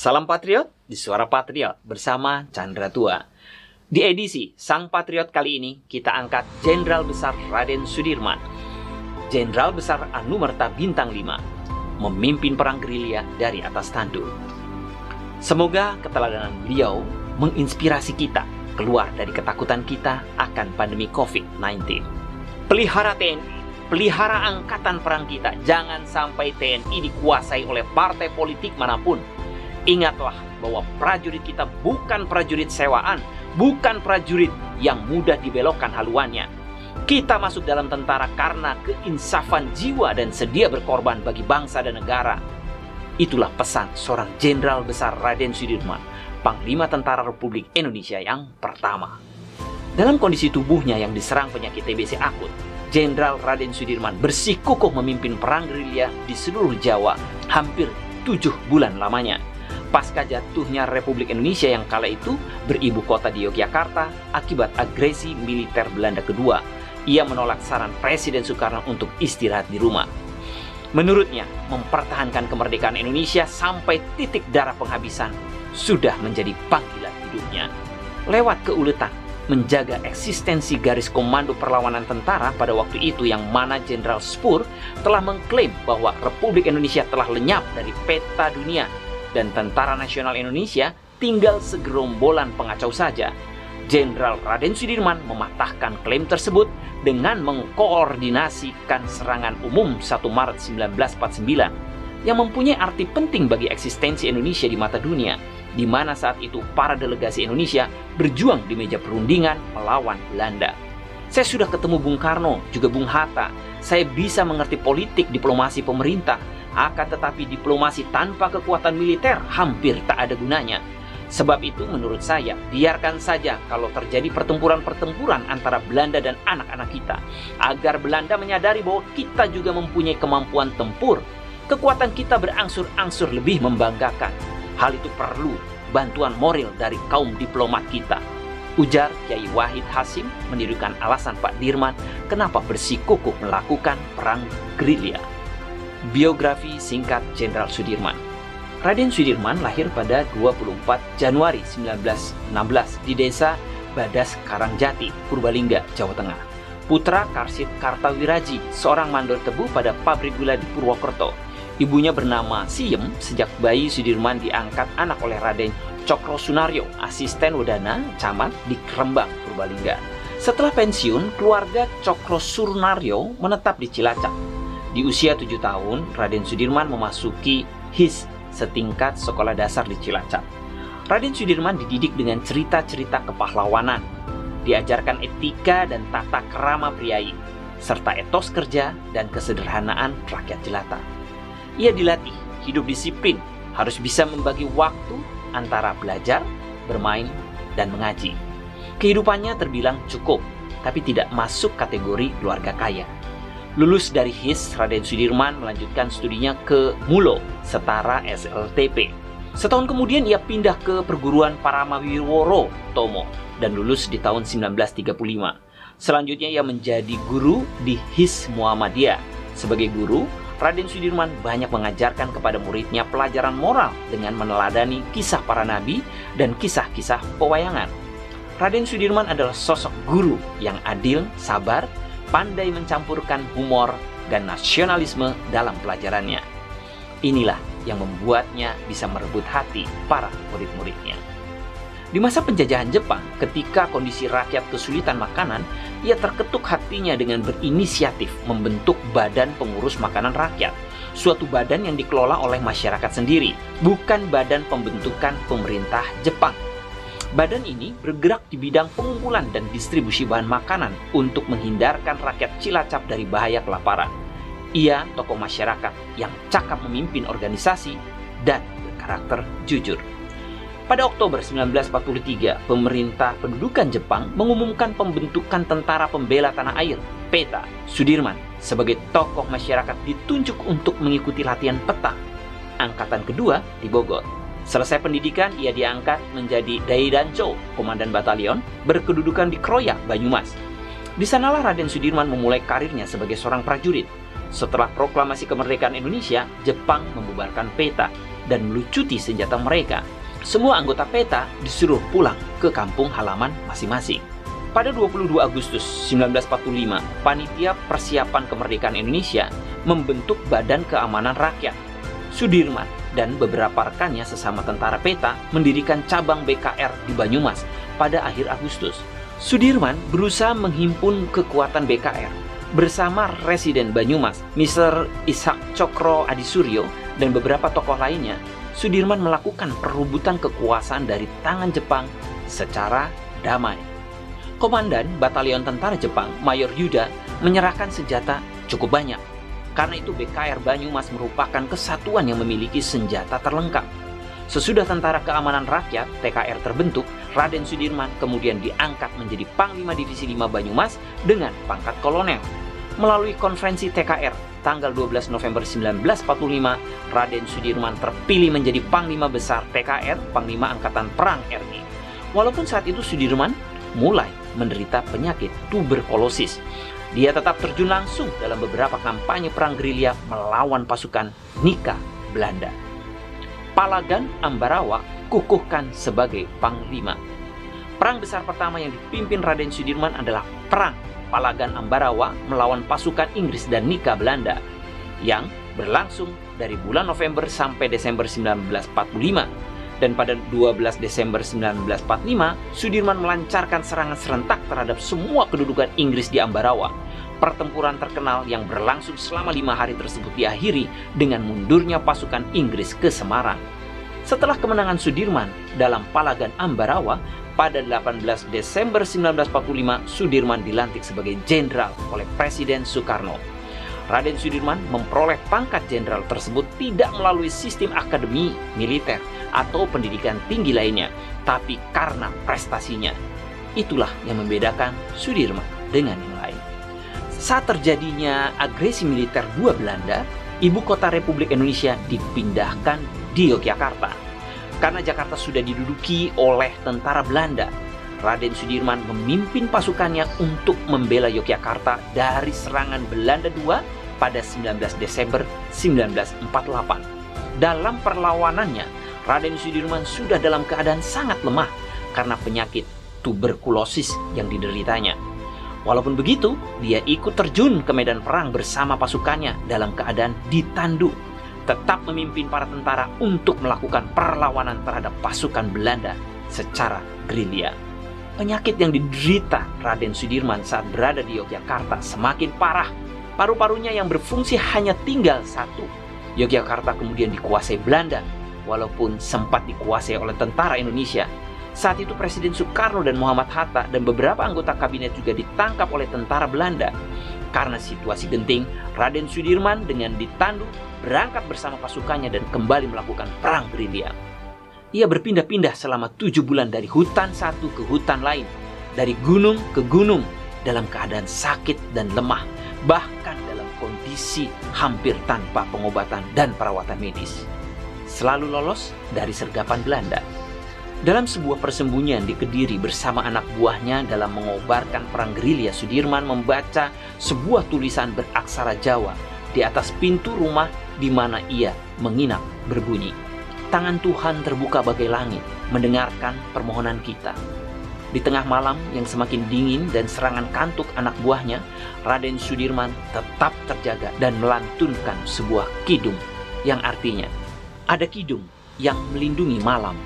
Salam Patriot di Suara Patriot bersama Chandra Tua. Di edisi Sang Patriot kali ini kita angkat Jenderal Besar Raden Sudirman, Jenderal Besar Anumerta Bintang 5, memimpin perang gerilya dari atas tandu. Semoga keteladanan beliau menginspirasi kita keluar dari ketakutan kita akan pandemi COVID-19. Pelihara TNI, pelihara angkatan perang kita. Jangan sampai TNI dikuasai oleh partai politik manapun. Ingatlah bahwa prajurit kita bukan prajurit sewaan, bukan prajurit yang mudah dibelokkan haluannya. Kita masuk dalam tentara karena keinsafan jiwa dan sedia berkorban bagi bangsa dan negara. Itulah pesan seorang Jenderal Besar Raden Sudirman, Panglima Tentara Republik Indonesia yang pertama. Dalam kondisi tubuhnya yang diserang penyakit TBC akut, Jenderal Raden Sudirman bersikukuh memimpin perang gerilya di seluruh Jawa hampir 7 bulan lamanya. Pasca jatuhnya Republik Indonesia yang kala itu beribu kota di Yogyakarta akibat agresi militer Belanda kedua, ia menolak saran Presiden Soekarno untuk istirahat di rumah. Menurutnya, mempertahankan kemerdekaan Indonesia sampai titik darah penghabisan sudah menjadi panggilan hidupnya. Lewat keuletan, menjaga eksistensi garis komando perlawanan tentara pada waktu itu yang mana Jenderal Spur telah mengklaim bahwa Republik Indonesia telah lenyap dari peta dunia dan Tentara Nasional Indonesia tinggal segerombolan pengacau saja. Jenderal Raden Sudirman mematahkan klaim tersebut dengan mengkoordinasikan serangan umum 1 Maret 1949 yang mempunyai arti penting bagi eksistensi Indonesia di mata dunia, di mana saat itu para delegasi Indonesia berjuang di meja perundingan melawan Belanda. Saya sudah ketemu Bung Karno, juga Bung Hatta. Saya bisa mengerti politik diplomasi pemerintah, akan tetapi diplomasi tanpa kekuatan militer hampir tak ada gunanya. Sebab itu menurut saya, biarkan saja kalau terjadi pertempuran-pertempuran antara Belanda dan anak-anak kita, agar Belanda menyadari bahwa kita juga mempunyai kemampuan tempur. Kekuatan kita berangsur-angsur lebih membanggakan. Hal itu perlu bantuan moral dari kaum diplomat kita. Ujar Kiai Wahid Hasim menirukan alasan Pak Dirman kenapa bersikukuh melakukan perang gerilya. Biografi singkat Jenderal Sudirman. Raden Sudirman lahir pada 24 Januari 1916 di desa Badas Karangjati, Purbalingga, Jawa Tengah. Putra Karsit Kartawiraji, seorang mandor tebu pada pabrik gula di Purwokerto. Ibunya bernama Siem. Sejak bayi Sudirman diangkat anak oleh Raden Cokro Sunaryo, asisten Wedana Camat di Rembang, Purbalingga. Setelah pensiun, keluarga Cokro Sunaryo menetap di Cilacap. Di usia 7 tahun, Raden Sudirman memasuki HIS setingkat sekolah dasar di Cilacap. Raden Sudirman dididik dengan cerita-cerita kepahlawanan, diajarkan etika dan tata krama priai, serta etos kerja dan kesederhanaan rakyat jelata. Ia dilatih hidup disiplin, harus bisa membagi waktu antara belajar, bermain, dan mengaji. Kehidupannya terbilang cukup, tapi tidak masuk kategori keluarga kaya. Lulus dari HIS, Raden Sudirman melanjutkan studinya ke Mulo, setara SLTP. Setahun kemudian ia pindah ke perguruan Paramawiworo Tomo dan lulus di tahun 1935. Selanjutnya ia menjadi guru di HIS Muhammadiyah. Sebagai guru, Raden Sudirman banyak mengajarkan kepada muridnya pelajaran moral dengan meneladani kisah para nabi dan kisah-kisah pewayangan. Raden Sudirman adalah sosok guru yang adil, sabar, pandai mencampurkan humor dan nasionalisme dalam pelajarannya. Inilah yang membuatnya bisa merebut hati para murid-muridnya. Di masa penjajahan Jepang, ketika kondisi rakyat kesulitan makanan, ia terketuk hatinya dengan berinisiatif membentuk Badan Pengurus Makanan Rakyat, suatu badan yang dikelola oleh masyarakat sendiri, bukan badan pembentukan pemerintah Jepang. Badan ini bergerak di bidang pengumpulan dan distribusi bahan makanan untuk menghindarkan rakyat Cilacap dari bahaya kelaparan. Ia tokoh masyarakat yang cakap memimpin organisasi dan berkarakter jujur. Pada Oktober 1943, pemerintah pendudukan Jepang mengumumkan pembentukan Tentara Pembela Tanah Air, PETA. Sudirman sebagai tokoh masyarakat ditunjuk untuk mengikuti latihan peta Angkatan Kedua di Bogor. Selesai pendidikan, ia diangkat menjadi Daidancho, komandan batalion, berkedudukan di Kroya, Banyumas. Di sanalah Raden Sudirman memulai karirnya sebagai seorang prajurit. Setelah proklamasi kemerdekaan Indonesia, Jepang membubarkan PETA. dan melucuti senjata mereka. Semua anggota PETA disuruh pulang ke kampung halaman masing-masing. Pada 22 Agustus 1945, Panitia Persiapan Kemerdekaan Indonesia membentuk Badan Keamanan Rakyat. Sudirman dan beberapa rekannya sesama tentara PETA mendirikan cabang BKR di Banyumas pada akhir Agustus. Sudirman berusaha menghimpun kekuatan BKR. Bersama Residen Banyumas, Mr. Ishak Cokro Adisuryo, dan beberapa tokoh lainnya, Sudirman melakukan perebutan kekuasaan dari tangan Jepang secara damai. Komandan Batalion Tentara Jepang, Mayor Yuda, menyerahkan senjata cukup banyak. Karena itu BKR Banyumas merupakan kesatuan yang memiliki senjata terlengkap. Sesudah Tentara Keamanan Rakyat (TKR) terbentuk, Raden Sudirman kemudian diangkat menjadi Panglima Divisi 5 Banyumas dengan pangkat kolonel. Melalui konferensi TKR tanggal 12 November 1945, Raden Sudirman terpilih menjadi Panglima Besar TKR, Panglima Angkatan Perang RI. Walaupun saat itu Sudirman mulai menderita penyakit tuberkulosis, dia tetap terjun langsung dalam beberapa kampanye perang gerilya melawan pasukan Nika Belanda. Palagan Ambarawa kukuhkan sebagai panglima. Perang besar pertama yang dipimpin Raden Sudirman adalah Perang Palagan Ambarawa melawan pasukan Inggris dan Nika Belanda yang berlangsung dari bulan November sampai Desember 1945. Dan pada 12 Desember 1945, Sudirman melancarkan serangan serentak terhadap semua kedudukan Inggris di Ambarawa. Pertempuran terkenal yang berlangsung selama 5 hari tersebut diakhiri dengan mundurnya pasukan Inggris ke Semarang. Setelah kemenangan Sudirman dalam Palagan Ambarawa, pada 18 Desember 1945, Sudirman dilantik sebagai jenderal oleh Presiden Soekarno. Raden Sudirman memperoleh pangkat jenderal tersebut tidak melalui sistem akademi militer atau pendidikan tinggi lainnya, tapi karena prestasinya. Itulah yang membedakan Sudirman dengan yang lain. Saat terjadinya agresi militer dua Belanda, ibu kota Republik Indonesia dipindahkan di Yogyakarta. Karena Jakarta sudah diduduki oleh tentara Belanda, Raden Sudirman memimpin pasukannya untuk membela Yogyakarta dari serangan Belanda II pada 19 Desember 1948. Dalam perlawanannya, Raden Sudirman sudah dalam keadaan sangat lemah karena penyakit tuberkulosis yang dideritanya. Walaupun begitu, dia ikut terjun ke medan perang bersama pasukannya dalam keadaan ditandu, tetap memimpin para tentara untuk melakukan perlawanan terhadap pasukan Belanda secara gerilya. Penyakit yang diderita Raden Sudirman saat berada di Yogyakarta semakin parah. Paru-parunya yang berfungsi hanya tinggal satu. Yogyakarta kemudian dikuasai Belanda, walaupun sempat dikuasai oleh tentara Indonesia. Saat itu Presiden Soekarno dan Muhammad Hatta dan beberapa anggota kabinet juga ditangkap oleh tentara Belanda. Karena situasi genting, Raden Sudirman dengan ditandu berangkat bersama pasukannya dan kembali melakukan perang gerilya. Ia berpindah-pindah selama 7 bulan dari hutan satu ke hutan lain, dari gunung ke gunung, dalam keadaan sakit dan lemah, bahkan dalam kondisi hampir tanpa pengobatan dan perawatan medis. Selalu lolos dari sergapan Belanda. Dalam sebuah persembunyian di Kediri bersama anak buahnya dalam mengobarkan perang gerilya, Sudirman membaca sebuah tulisan beraksara Jawa di atas pintu rumah di mana ia menginap berbunyi, "Tangan Tuhan terbuka bagai langit, mendengarkan permohonan kita." Di tengah malam yang semakin dingin dan serangan kantuk anak buahnya, Raden Sudirman tetap terjaga dan melantunkan sebuah kidung yang artinya, "Ada kidung yang melindungi malam,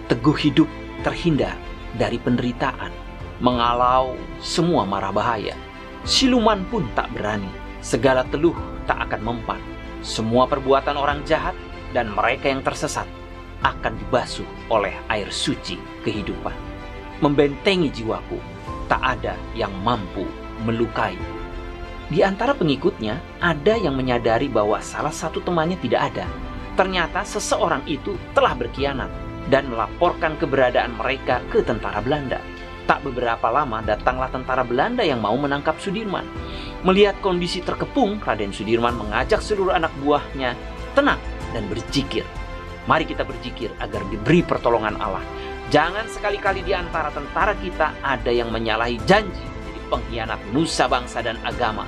teguh hidup terhindar dari penderitaan, mengalau semua mara bahaya. Siluman pun tak berani, segala teluh tak akan mempan. Semua perbuatan orang jahat dan mereka yang tersesat akan dibasuh oleh air suci kehidupan. Membentengi jiwaku, tak ada yang mampu melukai." Di antara pengikutnya, ada yang menyadari bahwa salah satu temannya tidak ada. Ternyata seseorang itu telah berkhianat dan melaporkan keberadaan mereka ke tentara Belanda. Tak beberapa lama datanglah tentara Belanda yang mau menangkap Sudirman. Melihat kondisi terkepung, Raden Sudirman mengajak seluruh anak buahnya tenang dan berzikir. Mari kita berzikir agar diberi pertolongan Allah. Jangan sekali-kali di antara tentara kita ada yang menyalahi janji menjadi pengkhianat nusa bangsa dan agama.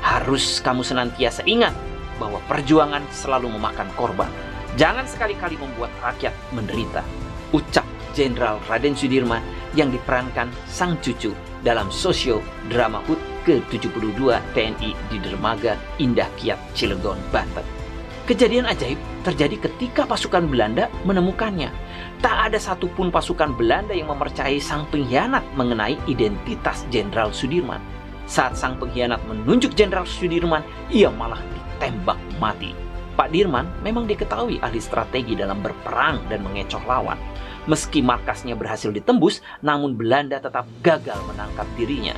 Harus kamu senantiasa ingat bahwa perjuangan selalu memakan korban. Jangan sekali-kali membuat rakyat menderita, ucap Jenderal Raden Sudirman yang diperankan sang cucu dalam sosio drama HUT ke-72 TNI di Dermaga Indah Kiat, Cilegon, Banten. Kejadian ajaib terjadi ketika pasukan Belanda menemukannya. Tak ada satupun pasukan Belanda yang mempercayai sang pengkhianat mengenai identitas Jenderal Sudirman. Saat sang pengkhianat menunjuk Jenderal Sudirman, ia malah ditembak mati. Pak Dirman memang diketahui ahli strategi dalam berperang dan mengecoh lawan. Meski markasnya berhasil ditembus, namun Belanda tetap gagal menangkap dirinya.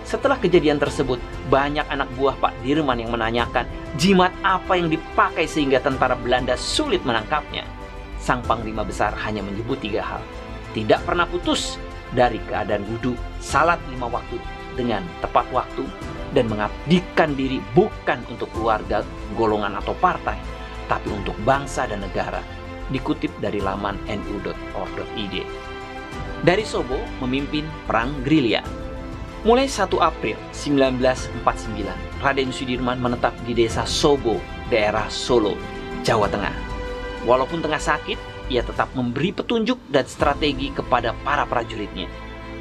Setelah kejadian tersebut, banyak anak buah Pak Dirman yang menanyakan jimat apa yang dipakai sehingga tentara Belanda sulit menangkapnya. Sang Panglima Besar hanya menyebut 3 hal. Tidak pernah putus dari keadaan wudhu, salat 5 waktu dengan tepat waktu, dan mengabdikan diri bukan untuk keluarga, golongan atau partai, tapi untuk bangsa dan negara. Dikutip dari laman nu.or.id. Dari Sobo memimpin Perang Gerilya. Mulai 1 April 1949, Raden Sudirman menetap di desa Sobo, daerah Solo, Jawa Tengah. Walaupun tengah sakit, ia tetap memberi petunjuk dan strategi kepada para prajuritnya.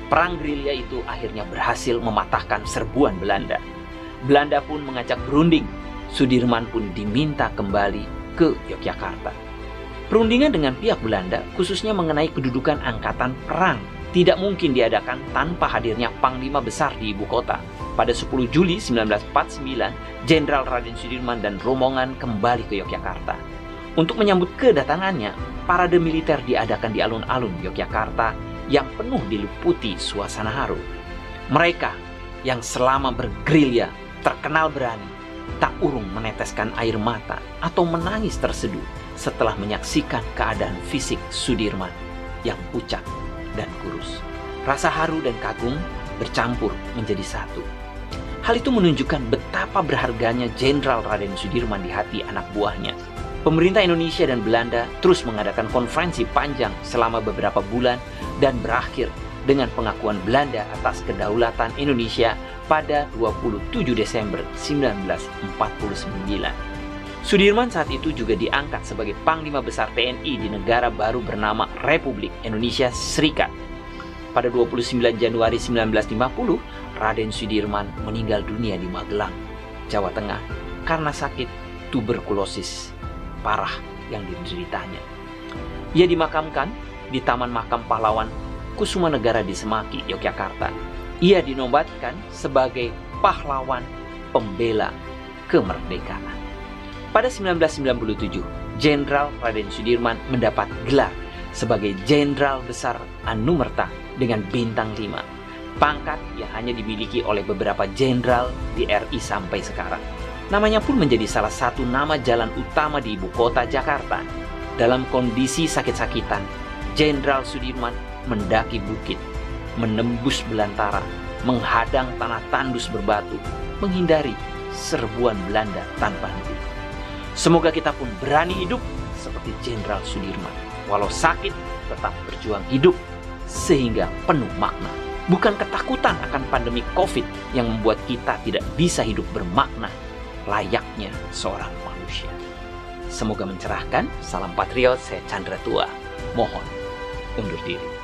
Perang gerilya itu akhirnya berhasil mematahkan serbuan Belanda. Belanda pun mengajak berunding. Sudirman pun diminta kembali ke Yogyakarta. Perundingan dengan pihak Belanda, khususnya mengenai kedudukan angkatan perang, tidak mungkin diadakan tanpa hadirnya Panglima Besar di ibu kota. Pada 10 Juli 1949, Jenderal Raden Sudirman dan rombongan kembali ke Yogyakarta. Untuk menyambut kedatangannya, parade militer diadakan di alun-alun Yogyakarta yang penuh diliputi suasana haru. Mereka yang selama bergerilya terkenal berani, tak urung meneteskan air mata atau menangis terseduh setelah menyaksikan keadaan fisik Sudirman yang pucat dan kurus. Rasa haru dan kagum bercampur menjadi satu. Hal itu menunjukkan betapa berharganya Jenderal Raden Sudirman di hati anak buahnya. Pemerintah Indonesia dan Belanda terus mengadakan konferensi panjang selama beberapa bulan dan berakhir dengan pengakuan Belanda atas kedaulatan Indonesia pada 27 Desember 1949. Sudirman saat itu juga diangkat sebagai Panglima Besar TNI di negara baru bernama Republik Indonesia Serikat. Pada 29 Januari 1950, Raden Sudirman meninggal dunia di Magelang, Jawa Tengah karena sakit tuberkulosis parah yang dideritanya. Ia dimakamkan di Taman Makam Pahlawan Kusumanegara di Semaki, Yogyakarta. Ia dinobatkan sebagai pahlawan pembela kemerdekaan. Pada 1997, Jenderal Raden Sudirman mendapat gelar sebagai Jenderal Besar Anumerta dengan bintang 5, pangkat yang hanya dimiliki oleh beberapa jenderal di RI sampai sekarang. Namanya pun menjadi salah satu nama jalan utama di ibu kota Jakarta. Dalam kondisi sakit-sakitan, Jenderal Sudirman mendaki bukit, menembus belantara, menghadang tanah tandus berbatu, menghindari serbuan Belanda tanpa henti. Semoga kita pun berani hidup seperti Jenderal Sudirman. Walau sakit, tetap berjuang hidup sehingga penuh makna. Bukan ketakutan akan pandemi COVID yang membuat kita tidak bisa hidup bermakna layaknya seorang manusia. Semoga mencerahkan. Salam Patriot, saya Chandra Tua. Mohon undur diri.